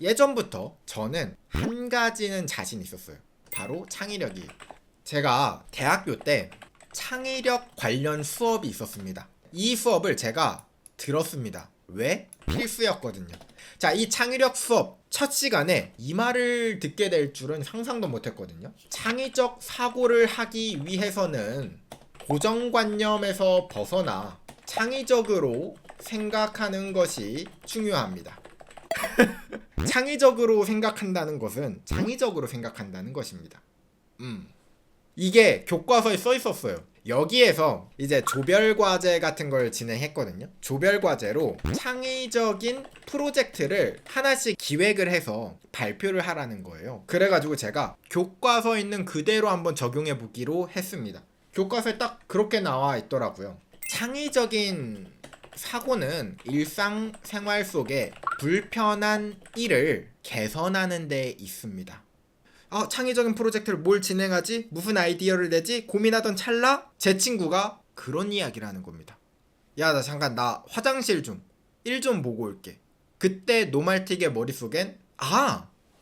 예전부터 저는 한 가지는 자신 있었어요. 바로 창의력이. 제가 대학교 때 창의력 관련 수업이 있었습니다. 이 수업을 제가 들었습니다. 왜? 필수였거든요. 자, 이 창의력 수업 첫 시간에 이 말을 듣게 될 줄은 상상도 못했거든요. 창의적 사고를 하기 위해서는 고정관념에서 벗어나 창의적으로 생각하는 것이 중요합니다. 창의적으로 생각한다는 것은 창의적으로 생각한다는 것입니다. 이게 교과서에 써 있었어요. 여기에서 이제 조별과제 같은 걸 진행했거든요. 조별과제로 창의적인 프로젝트를 하나씩 기획을 해서 발표를 하라는 거예요. 그래가지고 제가 교과서에 있는 그대로 한번 적용해 보기로 했습니다. 교과서에 딱 그렇게 나와 있더라고요. 창의적인 사고는 일상생활 속에 불편한 일을 개선하는 데 있습니다. 창의적인 프로젝트를 뭘 진행하지? 무슨 아이디어를 내지? 고민하던 찰나? 제 친구가 그런 이야기를 하는 겁니다. 야, 나 잠깐 나 화장실 좀 일 좀 보고 올게. 그때 노말틱의 머릿속엔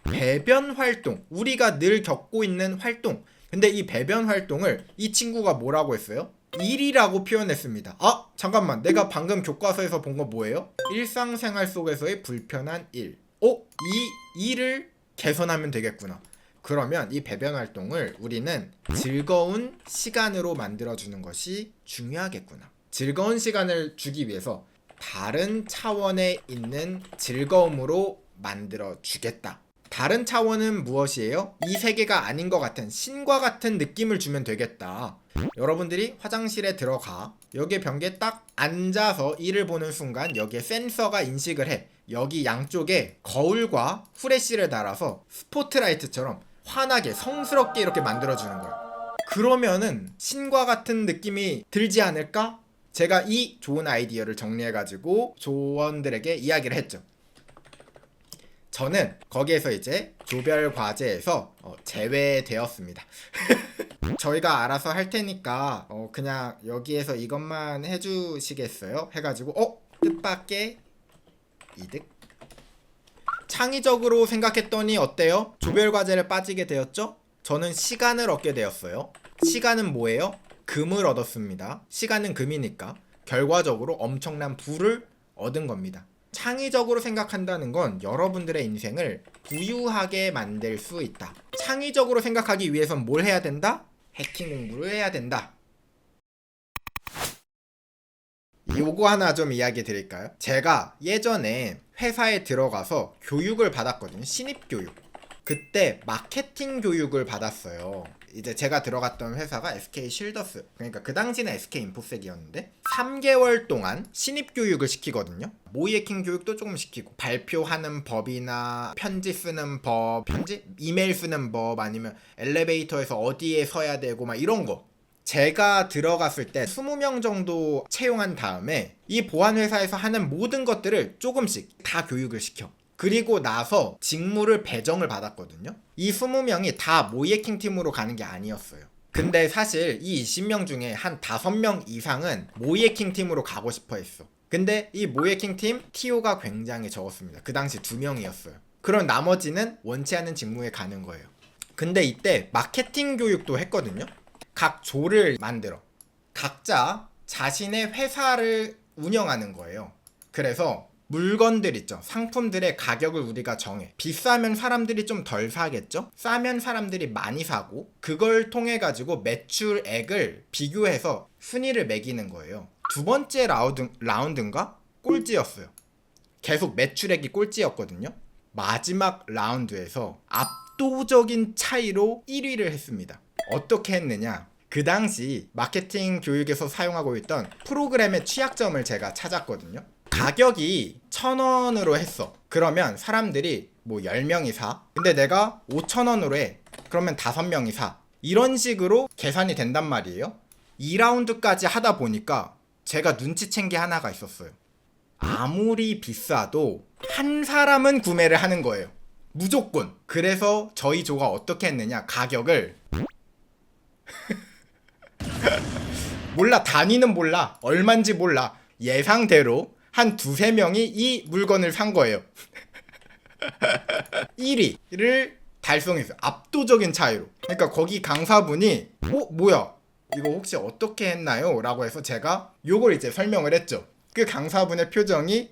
배변 활동, 우리가 늘 겪고 있는 활동. 근데 이 배변 활동을 이 친구가 뭐라고 했어요? 일이라고 표현했습니다. 잠깐만, 내가 방금 교과서에서 본 거 뭐예요? 일상생활 속에서의 불편한 일. 이 일을 개선하면 되겠구나. 그러면 이 배변 활동을 우리는 즐거운 시간으로 만들어주는 것이 중요하겠구나. 즐거운 시간을 주기 위해서 다른 차원에 있는 즐거움으로 만들어주겠다. 다른 차원은 무엇이에요? 이 세계가 아닌 것 같은 신과 같은 느낌을 주면 되겠다. 여러분들이 화장실에 들어가 여기 변기에 딱 앉아서 일을 보는 순간 여기에 센서가 인식을 해. 여기 양쪽에 거울과 후레쉬를 달아서 스포트라이트처럼 환하게 성스럽게 이렇게 만들어주는 거예요. 그러면은 신과 같은 느낌이 들지 않을까? 제가 이 좋은 아이디어를 정리해가지고 조원들에게 이야기를 했죠. 저는 거기에서 이제 조별 과제에서 제외되었습니다. 저희가 알아서 할 테니까 그냥 여기에서 이것만 해주시겠어요? 해가지고 뜻밖의 이득? 창의적으로 생각했더니 어때요? 조별 과제를 빠지게 되었죠? 저는 시간을 얻게 되었어요. 시간은 뭐예요? 금을 얻었습니다. 시간은 금이니까 결과적으로 엄청난 부를 얻은 겁니다. 창의적으로 생각한다는 건 여러분들의 인생을 부유하게 만들 수 있다. 창의적으로 생각하기 위해선 뭘 해야 된다? 해킹 공부를 해야 된다. 요거 하나 좀 이야기 드릴까요? 제가 예전에 회사에 들어가서 교육을 받았거든요. 신입교육. 그때 마케팅 교육을 받았어요. 이제 제가 들어갔던 회사가 SK 쉴더스, 그러니까 그 당시는 SK 인포색이었는데 3개월 동안 신입교육을 시키거든요. 모이해킹 교육도 조금 시키고 발표하는 법이나 편지 쓰는 법, 이메일 쓰는 법, 아니면 엘리베이터에서 어디에 서야 되고 막 이런 거. 제가 들어갔을 때 20명 정도 채용한 다음에 이 보안회사에서 하는 모든 것들을 조금씩 다 교육을 시켜. 그리고 나서 직무를 배정을 받았거든요. 이 20명이 다 모이해킹 팀으로 가는 게 아니었어요. 근데 사실 이 20명 중에 한 5명 이상은 모이해킹 팀으로 가고 싶어 했어. 근데 이 모이해킹 팀 TO가 굉장히 적었습니다. 그 당시 2명이었어요. 그럼 나머지는 원치 않는 직무에 가는 거예요. 근데 이때 마케팅 교육도 했거든요. 각 조를 만들어 각자 자신의 회사를 운영하는 거예요. 그래서 물건들 있죠. 상품들의 가격을 우리가 정해. 비싸면 사람들이 좀 덜 사겠죠? 싸면 사람들이 많이 사고 그걸 통해 가지고 매출액을 비교해서 순위를 매기는 거예요. 두 번째 라운드인가? 꼴찌였어요. 계속 매출액이 꼴찌였거든요. 마지막 라운드에서 압도적인 차이로 1위를 했습니다. 어떻게 했느냐? 그 당시 마케팅 교육에서 사용하고 있던 프로그램의 취약점을 제가 찾았거든요. 가격이 1,000원으로 했어. 그러면 사람들이 뭐 10명이 사. 근데 내가 5,000원으로 해. 그러면 5명이 사. 이런 식으로 계산이 된단 말이에요. 2라운드까지 하다 보니까 제가 눈치챈 게 하나가 있었어요. 아무리 비싸도 한 사람은 구매를 하는 거예요. 무조건. 그래서 저희 조가 어떻게 했느냐? 가격을 몰라, 단위는 몰라, 얼만지 몰라, 예상대로 한 2-3명이 이 물건을 산 거예요. 1위를 달성했어요. 압도적인 차이로. 그러니까 거기 강사분이 뭐야? 이거 혹시 어떻게 했나요? 라고 해서 제가 요걸 이제 설명을 했죠. 그 강사분의 표정이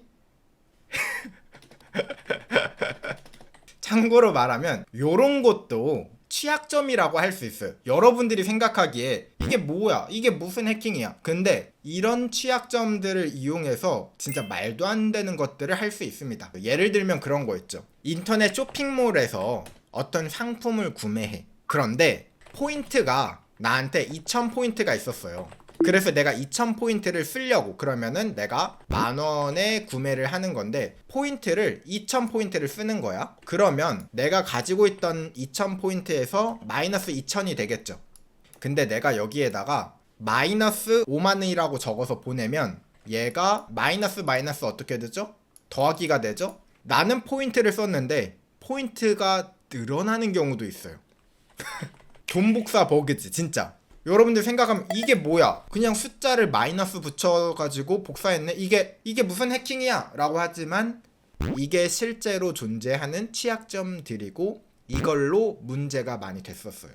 참고로 말하면 요런 것도 취약점이라고 할 수 있어요. 여러분들이 생각하기에 이게 뭐야? 이게 무슨 해킹이야? 근데 이런 취약점들을 이용해서 진짜 말도 안 되는 것들을 할 수 있습니다. 예를 들면 그런 거 있죠. 인터넷 쇼핑몰에서 어떤 상품을 구매해. 그런데 포인트가 나한테 2000포인트가 있었어요. 그래서 내가 2000포인트를 쓰려고 그러면은 내가 10,000원에 구매를 하는 건데 포인트를 2000포인트를 쓰는 거야. 그러면 내가 가지고 있던 2000포인트에서 마이너스 2000이 되겠죠. 근데 내가 여기에다가 마이너스 5만원이라고 적어서 보내면 얘가 마이너스 어떻게 되죠? 더하기가 되죠? 나는 포인트를 썼는데 포인트가 늘어나는 경우도 있어요. 돈 복사 버그지 진짜. 여러분들 생각하면 이게 뭐야? 그냥 숫자를 마이너스 붙여가지고 복사했네? 이게 무슨 해킹이야? 라고 하지만 이게 실제로 존재하는 취약점들이고 이걸로 문제가 많이 됐었어요.